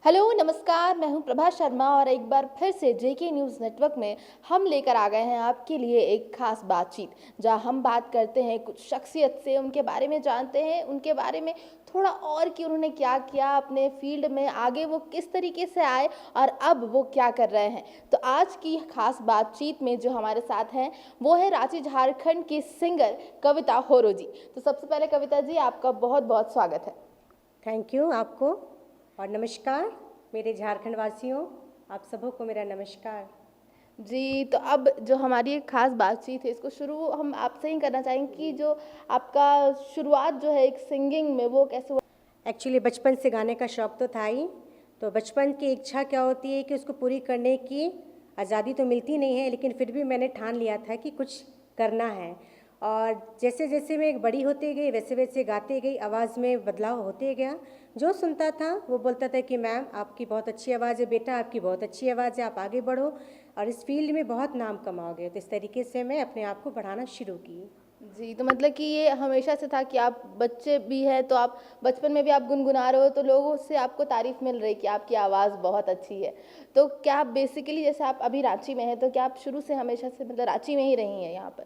Hello नमस्कार, मैं हूं प्रभा शर्मा और एक बार फिर से जेके न्यूज़ नेटवर्क में हम लेकर आ गए हैं आपके लिए एक खास बातचीत जहां हम बात करते हैं कुछ शख्सियत से, उनके बारे में जानते हैं, उनके बारे में थोड़ा और कि उन्होंने क्या किया अपने फील्ड में, आगे वो किस तरीके से आए और अब वो क्या कर रहे हैं। तो आज की खास बातचीत में जो हमारे साथ हैं वो है रांची झारखंड की सिंगर कविता होरो जी। तो सबसे पहले कविता जी, आपका बहुत बहुत स्वागत है। थैंक यू आपको और नमस्कार मेरे झारखंड वासियों, आप सबों को मेरा नमस्कार। जी, तो अब जो हमारी एक ख़ास बातचीत है इसको शुरू हम आपसे ही करना चाहेंगे कि जो आपका शुरुआत जो है एक सिंगिंग में वो कैसे हुआ? एक्चुअली बचपन से गाने का शौक़ तो था ही, तो बचपन की इच्छा क्या होती है कि उसको पूरी करने की आज़ादी तो मिलती नहीं है, लेकिन फिर भी मैंने ठान लिया था कि कुछ करना है। और जैसे जैसे मैं बड़ी होते गई वैसे वैसे गाते गई, आवाज़ में बदलाव होते गया। जो सुनता था वो बोलता था कि मैम आपकी बहुत अच्छी आवाज़ है, बेटा आपकी बहुत अच्छी आवाज़ है, आप आगे बढ़ो और इस फील्ड में बहुत नाम कमाओगे। तो इस तरीके से मैं अपने आप को बढ़ाना शुरू की। जी, तो मतलब कि ये हमेशा से था कि आप बच्चे भी हैं तो आप बचपन में भी आप गुनगुना रहे हो तो लोगों से आपको तारीफ़ मिल रही है कि आपकी आवाज़ बहुत अच्छी है। तो क्या आप बेसिकली जैसे आप अभी रांची में हैं तो क्या आप शुरू से हमेशा से मतलब रांची में ही रही हैं यहाँ पर?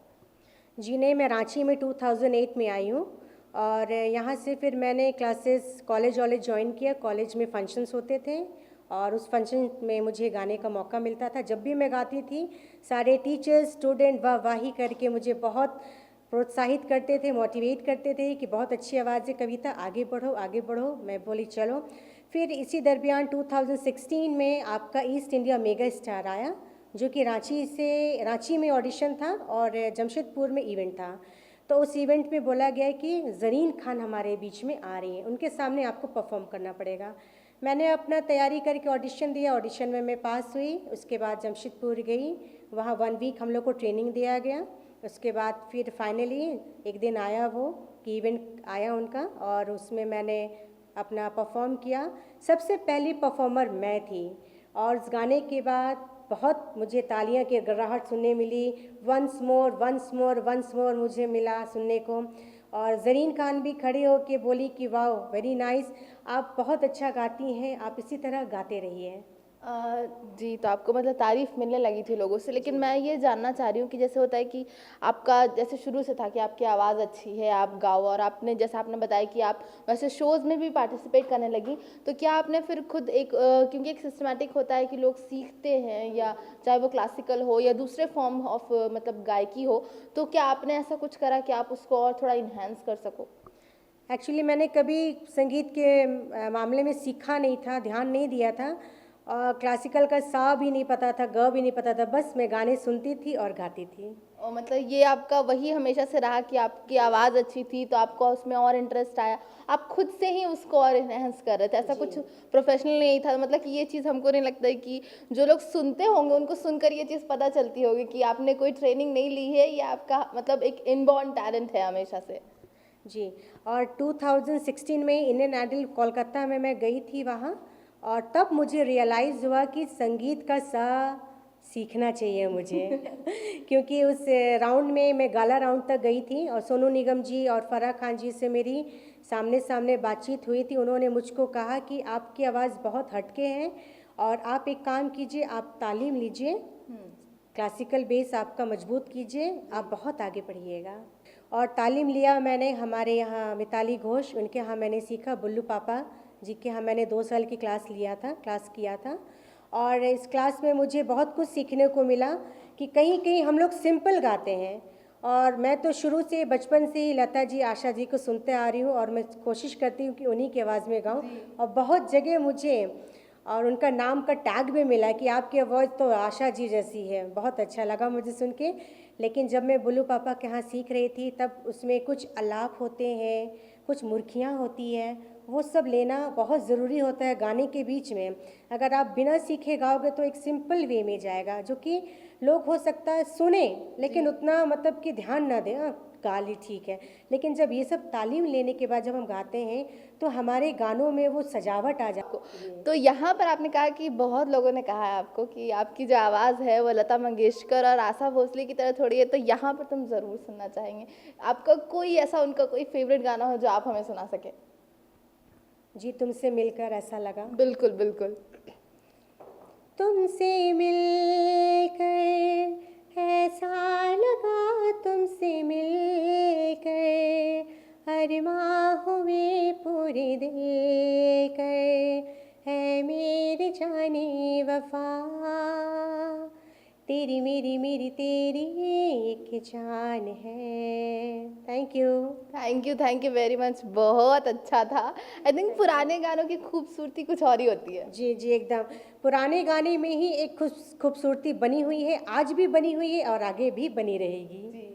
जी नहीं, मैं रांची में 2008 में आई हूँ और यहाँ से फिर मैंने क्लासेस कॉलेज वॉलेज ज्वाइन किया। कॉलेज में फंक्शंस होते थे और उस फंक्शन में मुझे गाने का मौका मिलता था। जब भी मैं गाती थी सारे टीचर्स स्टूडेंट वाह वाही करके मुझे बहुत प्रोत्साहित करते थे, मोटिवेट करते थे कि बहुत अच्छी आवाज़ है कविता, आगे बढ़ो आगे बढ़ो। मैं बोली चलो। फिर इसी दरमियान 2016 में आपका ईस्ट इंडिया मेगा स्टार आया, जो कि रांची में ऑडिशन था और जमशेदपुर में इवेंट था। तो उस इवेंट में बोला गया कि ज़रीन खान हमारे बीच में आ रही हैं, उनके सामने आपको परफॉर्म करना पड़ेगा। मैंने अपना तैयारी करके ऑडिशन दिया, ऑडिशन में मैं पास हुई। उसके बाद जमशेदपुर गई, वहाँ 1 वीक हम लोग को ट्रेनिंग दिया गया। उसके बाद फिर फाइनली एक दिन आया वो कि इवेंट आया उनका और उसमें मैंने अपना परफॉर्म किया। सबसे पहली परफॉर्मर मैं थी और उस गाने के बाद बहुत मुझे तालियां की गड़गड़ाहट सुनने मिली। Once more once more once more मुझे मिला सुनने को। और ज़रीन खान भी खड़े होके बोली कि वाह वेरी नाइस, आप बहुत अच्छा गाती हैं, आप इसी तरह गाते रहिए। जी, तो आपको मतलब तारीफ़ मिलने लगी थी लोगों से, लेकिन मैं ये जानना चाह रही हूँ कि जैसे होता है कि आपका जैसे शुरू से था कि आपकी आवाज़ अच्छी है, आप गाओ और आपने जैसा आपने बताया कि आप वैसे शोज़ में भी पार्टिसिपेट करने लगी, तो क्या आपने फिर खुद एक क्योंकि एक सिस्टमैटिक होता है कि लोग सीखते हैं या चाहे वो क्लासिकल हो या दूसरे फॉर्म ऑफ मतलब गायकी हो, तो क्या आपने ऐसा कुछ करा कि आप उसको और थोड़ा एनहांस कर सको? एक्चुअली मैंने कभी संगीत के मामले में सीखा नहीं था, ध्यान नहीं दिया था और क्लासिकल का सा भी नहीं पता था, ग भी नहीं पता था, बस मैं गाने सुनती थी और गाती थी। और मतलब ये आपका वही हमेशा से रहा कि आपकी आवाज़ अच्छी थी तो आपको उसमें और इंटरेस्ट आया। आप खुद से ही उसको और एनहांस कर रहे थे, ऐसा जी। कुछ प्रोफ़ेशनल नहीं था मतलब कि ये चीज़ हमको नहीं लगता है कि जो लोग सुनते होंगे उनको सुनकर ये चीज़ पता चलती होगी कि आपने कोई ट्रेनिंग नहीं ली है, ये आपका मतलब एक इनबॉर्न टैलेंट है हमेशा से। जी। और 2016 में इंडियन आइडल कोलकाता में मैं गई थी वहाँ और तब मुझे रियलाइज़ हुआ कि संगीत का सा सीखना चाहिए मुझे क्योंकि उस राउंड में मैं गाला राउंड तक गई थी और सोनू निगम जी और फराह खान जी से मेरी सामने सामने बातचीत हुई थी। उन्होंने मुझको कहा कि आपकी आवाज़ बहुत हटके है और आप एक काम कीजिए, आप तालीम लीजिए, क्लासिकल बेस आपका मजबूत कीजिए, आप बहुत आगे बढ़िएगा। और तालीम लिया मैंने हमारे यहाँ मिताली घोष, उनके यहाँ मैंने सीखा। बुल्लू पापा जी के यहाँ मैंने 2 साल की क्लास किया था और इस क्लास में मुझे बहुत कुछ सीखने को मिला कि कहीं कहीं हम लोग सिंपल गाते हैं और मैं तो शुरू से बचपन से ही लता जी आशा जी को सुनते आ रही हूँ और मैं कोशिश करती हूँ कि उन्हीं की आवाज़ में गाऊँ। और बहुत जगह मुझे और उनका नाम का टैग भी मिला कि आपकी आवाज़ तो आशा जी जैसी है। बहुत अच्छा लगा मुझे सुन के। लेकिन जब मैं बुल्लू पापा के यहाँ सीख रही थी तब उसमें कुछ आलाप होते हैं, कुछ मुर्खियाँ होती है, वो सब लेना बहुत ज़रूरी होता है गाने के बीच में। अगर आप बिना सीखे गाओगे तो एक सिंपल वे में जाएगा जो कि लोग हो सकता है सुने लेकिन उतना मतलब कि ध्यान ना दें। गा ली ठीक है, लेकिन जब ये सब तालीम लेने के बाद जब हम गाते हैं तो हमारे गानों में वो सजावट आ जाती है। तो यहाँ पर आपने कहा कि बहुत लोगों ने कहा है आपको कि आपकी जो आवाज़ है वो लता मंगेशकर और आशा भोसले की तरह थोड़ी है, तो यहाँ पर तुम ज़रूर सुनना चाहेंगे। आपका कोई ऐसा उनका कोई फ़ेवरेट गाना हो जो आप हमें सुना सकें? जी, तुमसे मिलकर ऐसा लगा। बिल्कुल बिल्कुल। तुमसे मिलकर ऐसा लगा, तुमसे मिलकर अरमां हुए पूरे दिल कर, है मेरे जाने वफा, तेरी मेरी तेरी एक जान है। थैंक यू वेरी मच, बहुत अच्छा था। आई थिंक पुराने गानों की खूबसूरती कुछ और ही होती है। जी जी, एकदम पुराने गाने में ही एक खूबसूरती बनी हुई है, आज भी बनी हुई है और आगे भी बनी रहेगी। जी।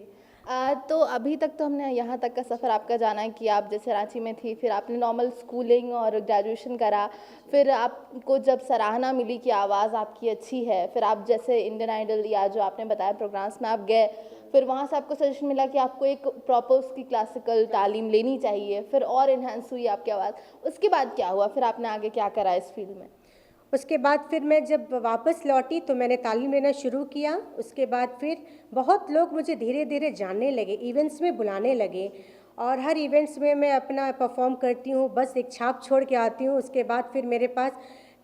तो अभी तक तो हमने यहाँ तक का सफ़र आपका जाना है कि आप जैसे रांची में थी, फिर आपने नॉर्मल स्कूलिंग और ग्रेजुएशन करा, फिर आपको जब सराहना मिली कि आवाज़ आपकी अच्छी है, फिर आप जैसे इंडियन आइडल या जो आपने बताया प्रोग्राम्स में आप गए, फिर वहाँ से आपको सजेशन मिला कि आपको एक प्रॉपर उसकी क्लासिकल तालीम लेनी चाहिए, फिर और इन्हेंस हुई आपकी आवाज़। उसके बाद क्या हुआ, फिर आपने आगे क्या करा इस फील्ड में? उसके बाद फिर मैं जब वापस लौटी तो मैंने तालीम लेना शुरू किया। उसके बाद फिर बहुत लोग मुझे धीरे धीरे जानने लगे, इवेंट्स में बुलाने लगे और हर इवेंट्स में मैं अपना परफॉर्म करती हूँ, बस एक छाप छोड़ के आती हूँ। उसके बाद फिर मेरे पास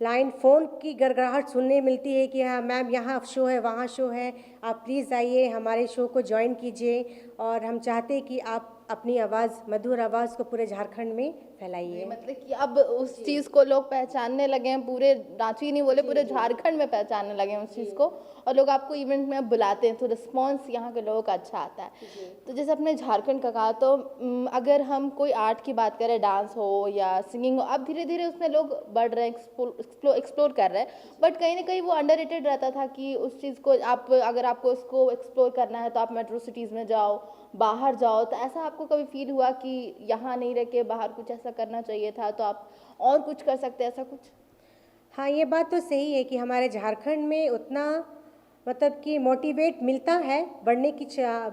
लाइन फ़ोन की गड़गड़ाहट सुनने मिलती है कि हाँ मैम, यहाँ शो है, वहाँ शो है, आप प्लीज़ आइए, हमारे शो को ज्वाइन कीजिए और हम चाहते हैं कि आप अपनी आवाज़, मधुर आवाज़ को पूरे झारखंड में फैलाइए। मतलब कि अब उस चीज़ को लोग पहचानने लगे हैं, पूरे रांची नहीं बोले पूरे झारखंड में पहचानने लगे हैं उस चीज़ को, और लोग आपको इवेंट में अब बुलाते हैं तो रिस्पांस यहाँ के लोगों का अच्छा आता है। तो जैसे अपने झारखंड का कहा, तो अगर हम कोई आर्ट की बात करें, डांस हो या सिंगिंग हो, अब धीरे धीरे उसमें लोग बढ़ रहे हैं, एक्सप्लोर कर रहे हैं, बट कहीं ना कहीं वो अंडररेटेड रहता था कि उस चीज़ को आप, अगर आपको उसको एक्सप्लोर करना है तो आप मेट्रो सिटीज़ में जाओ, बाहर जाओ। तो ऐसा आपको कभी फील हुआ कि यहाँ नहीं रह के बाहर कुछ ऐसा करना चाहिए था, तो आप और कुछ कर सकते हैं, ऐसा कुछ? हाँ, ये बात तो सही है कि हमारे झारखंड में उतना मतलब कि मोटिवेट मिलता है, बढ़ने की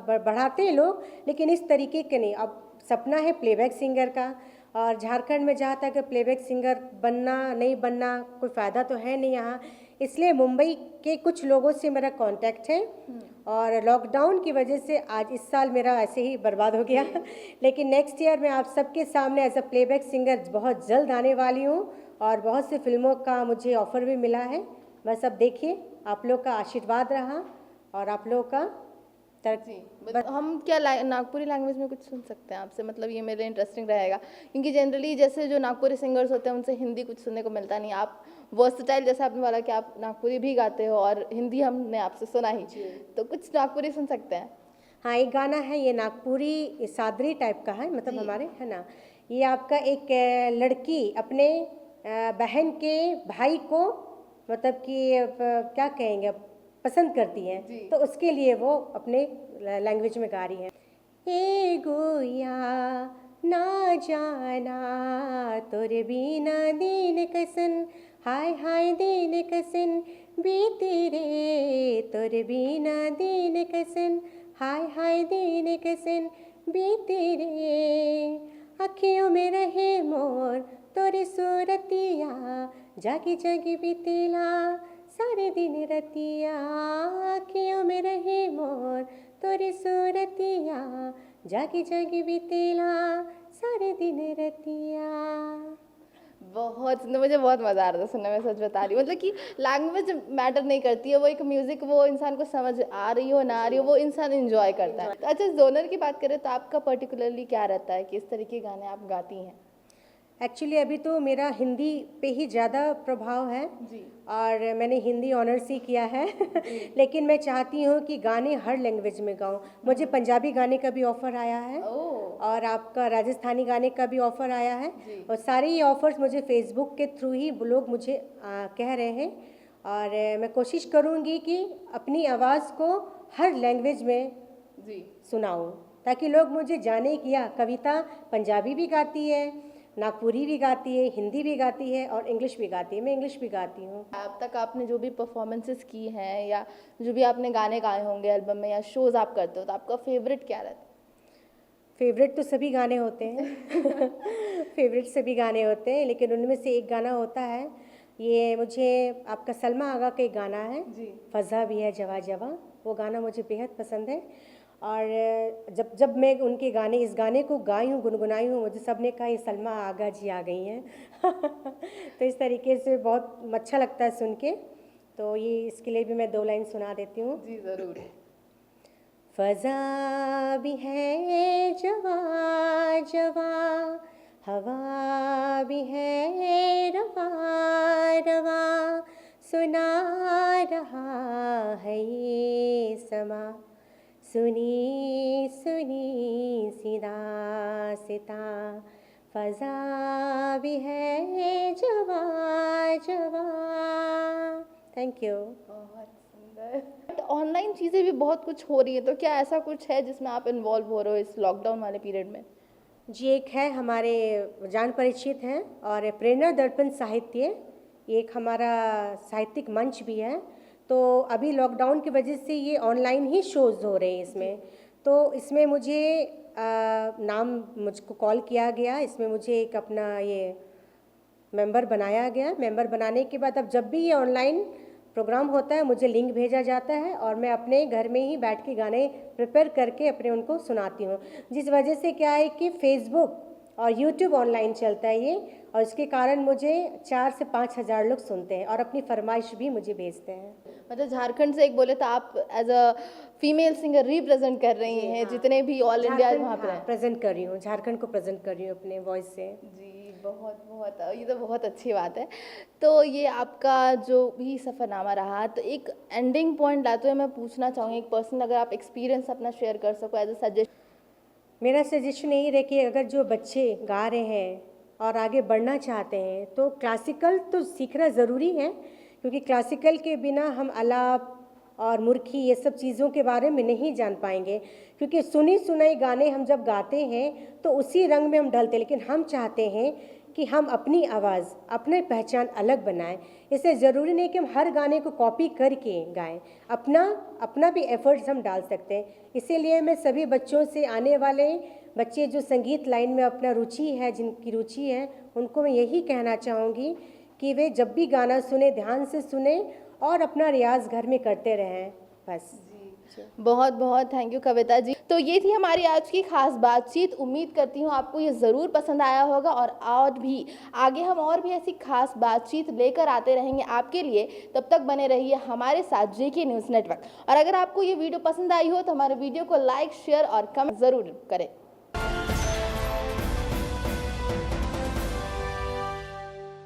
बढ़ाते हैं लोग, लेकिन इस तरीके के नहीं। अब सपना है प्लेबैक सिंगर का, और झारखंड में जहाँ तक प्लेबैक सिंगर बनना नहीं बनना कोई फ़ायदा तो है नहीं यहाँ, इसलिए मुंबई के कुछ लोगों से मेरा कांटेक्ट है और लॉकडाउन की वजह से आज इस साल मेरा ऐसे ही बर्बाद हो गया लेकिन नेक्स्ट ईयर मैं आप सबके सामने एज अ प्लेबैक सिंगर बहुत जल्द आने वाली हूँ और बहुत सी फिल्मों का मुझे ऑफ़र भी मिला है। बस अब देखिए, आप लोग का आशीर्वाद रहा और आप लोग का जी। हम क्या नागपुरी लैंग्वेज में कुछ सुन सकते हैं आपसे? मतलब ये मेरे इंटरेस्टिंग रहेगा, क्योंकि जनरली जैसे जो नागपुरी सिंगर्स होते हैं उनसे हिंदी कुछ सुनने को मिलता नहीं। आप वर्सटाइल, जैसे आपने बोला कि आप नागपुरी भी गाते हो और हिंदी हमने आपसे सुना ही, तो कुछ नागपुरी सुन सकते हैं? हाँ, एक गाना है, ये नागपुरी सादरी टाइप का है, मतलब हमारे है ना, ये आपका एक लड़की अपने बहन के भाई को मतलब कि क्या कहेंगे, पसंद करती है, तो उसके लिए वो अपने लैंग्वेज में गा रही है। ए गोया ना जाना तोरे बिना दिन कसन, हाय हाय दिन कसन बीते रे, तोरे बिना दिन कसन, हाय हाय दिन कसन बीते रे, अखियों में रहे मोर तोरे सूरतिया, जागी जागी बीतेला सारे दिन रतिया, अखियों में रहे मोर तोरे सूरतिया, जागी जागी बीतेला सारे दिन रतिया। बहुत सुंदर, मुझे बहुत मज़ा आ रहा था सुनने में, सच बता रही हूँ। मतलब कि लैंग्वेज मैटर नहीं करती है, वो एक म्यूज़िक, वो इंसान को समझ आ रही हो ना आ रही हो, वो इंसान एंजॉय करता है। अच्छा, जोनर की बात करें तो आपका पर्टिकुलरली क्या रहता है, किस तरह के गाने आप गाती हैं? एक्चुअली अभी तो मेरा हिंदी पे ही ज़्यादा प्रभाव है जी। और मैंने हिंदी ऑनर्स ही किया है लेकिन मैं चाहती हूँ कि गाने हर लैंग्वेज में गाऊँ। मुझे पंजाबी गाने का भी ऑफ़र आया है और आपका राजस्थानी गाने का भी ऑफ़र आया है, और सारे ये ऑफ़र्स मुझे फेसबुक के थ्रू ही लोग मुझे कह रहे हैं, और मैं कोशिश करूँगी कि अपनी आवाज़ को हर लैंग्वेज में सुनाऊँ ताकि लोग मुझे जाने कि या कविता पंजाबी भी गाती है, नागपुरी भी गाती है, हिंदी भी गाती है और इंग्लिश भी गाती है। मैं इंग्लिश भी गाती हूँ। अब तक आपने जो भी परफॉर्मेंसेस की हैं या जो भी आपने गाने गाए होंगे एल्बम में या शोज आप करते हो, तो आपका फेवरेट क्या रहता है? फेवरेट तो सभी गाने होते हैं फेवरेट सभी गाने होते हैं, लेकिन उनमें से एक गाना होता है, ये मुझे आपका सलमा आगा का एक गाना है, जी। फ़ज़ा भी है जवा जवा, वो गाना मुझे बेहद पसंद है। और जब जब मैं उनके गाने इस गाने को गाई हूँ, गुनगुनाई हूँ, मुझे सबने कहा ये सलमा आगा जी आ गई हैं। तो इस तरीके से बहुत अच्छा लगता है सुन के। तो ये इसके लिए भी मैं 2 लाइन सुना देती हूँ। जी ज़रूर। फ़ज़ा भी है जवा जवा, हवा भी है रवा रवा, सुना रहा है ये समा, सुनी सुनी सी दास्तां, फ़ज़ा भी है जवा जवा। Thank you. बहुत सुंदर। ऑनलाइन चीज़ें भी बहुत कुछ हो रही है, तो क्या ऐसा कुछ है जिसमें आप इन्वॉल्व हो रहे हो इस लॉकडाउन वाले पीरियड में? जी, एक है हमारे जान परिचित हैं और प्रेरणा दर्पण साहित्य, ये एक हमारा साहित्यिक मंच भी है। तो अभी लॉकडाउन की वजह से ये ऑनलाइन ही शोज़ हो रहे हैं इसमें। तो इसमें मुझे नाम मुझको कॉल किया गया, इसमें मुझे एक अपना ये मेंबर बनाया गया। मेंबर बनाने के बाद अब जब भी ये ऑनलाइन प्रोग्राम होता है मुझे लिंक भेजा जाता है और मैं अपने घर में ही बैठ के गाने प्रिपेयर करके अपने उनको सुनाती हूँ। जिस वजह से क्या है कि फेसबुक और यूट्यूब ऑनलाइन चलता है ये, और इसके कारण मुझे 4 से 5 हज़ार लोग सुनते हैं और अपनी फरमाइश भी मुझे भेजते हैं। मतलब झारखंड से एक बोले तो आप as a female singer represent कर रही हैं जितने भी ऑल इंडिया वहाँ पे हैं। प्रेजेंट कर रही हूँ, झारखंड को प्रेजेंट कर रही हूँ अपने वॉइस से। जी बहुत बहुत, ये तो बहुत अच्छी बात है। तो ये आपका जो भी सफ़रनामा रहा, तो एक एंडिंग पॉइंट लाते हुए मैं पूछना चाहूँगी, एक पर्सनल अगर आप एक्सपीरियंस अपना शेयर कर सको एज अ सजेशन। मेरा सजेशन यही रहे कि अगर जो बच्चे गा रहे हैं और आगे बढ़ना चाहते हैं तो क्लासिकल तो सीखना ज़रूरी है, क्योंकि क्लासिकल के बिना हम आलाप और मुर्खी ये सब चीज़ों के बारे में नहीं जान पाएंगे। क्योंकि सुनी सुनाई गाने हम जब गाते हैं तो उसी रंग में हम ढलते हैं, लेकिन हम चाहते हैं कि हम अपनी आवाज़, अपनी पहचान अलग बनाएं। इससे ज़रूरी नहीं कि हम हर गाने को कॉपी करके गाएं, अपना भी एफर्ट्स हम डाल सकते हैं। इसीलिए मैं सभी बच्चों से, आने वाले बच्चे जो संगीत लाइन में अपना रुचि है, जिनकी रुचि है, उनको मैं यही कहना चाहूँगी कि वे जब भी गाना सुने ध्यान से सुने और अपना रियाज घर में करते रहें बस। बहुत बहुत थैंक यू कविता जी। तो ये थी हमारी आज की खास बातचीत। उम्मीद करती हूँ आपको ये ज़रूर पसंद आया होगा और भी आगे हम और भी ऐसी खास बातचीत लेकर आते रहेंगे आपके लिए। तब तक बने रहिए हमारे साथ जेके न्यूज़ नेटवर्क। और अगर आपको ये वीडियो पसंद आई हो तो हमारे वीडियो को लाइक, शेयर और कमेंट ज़रूर करें।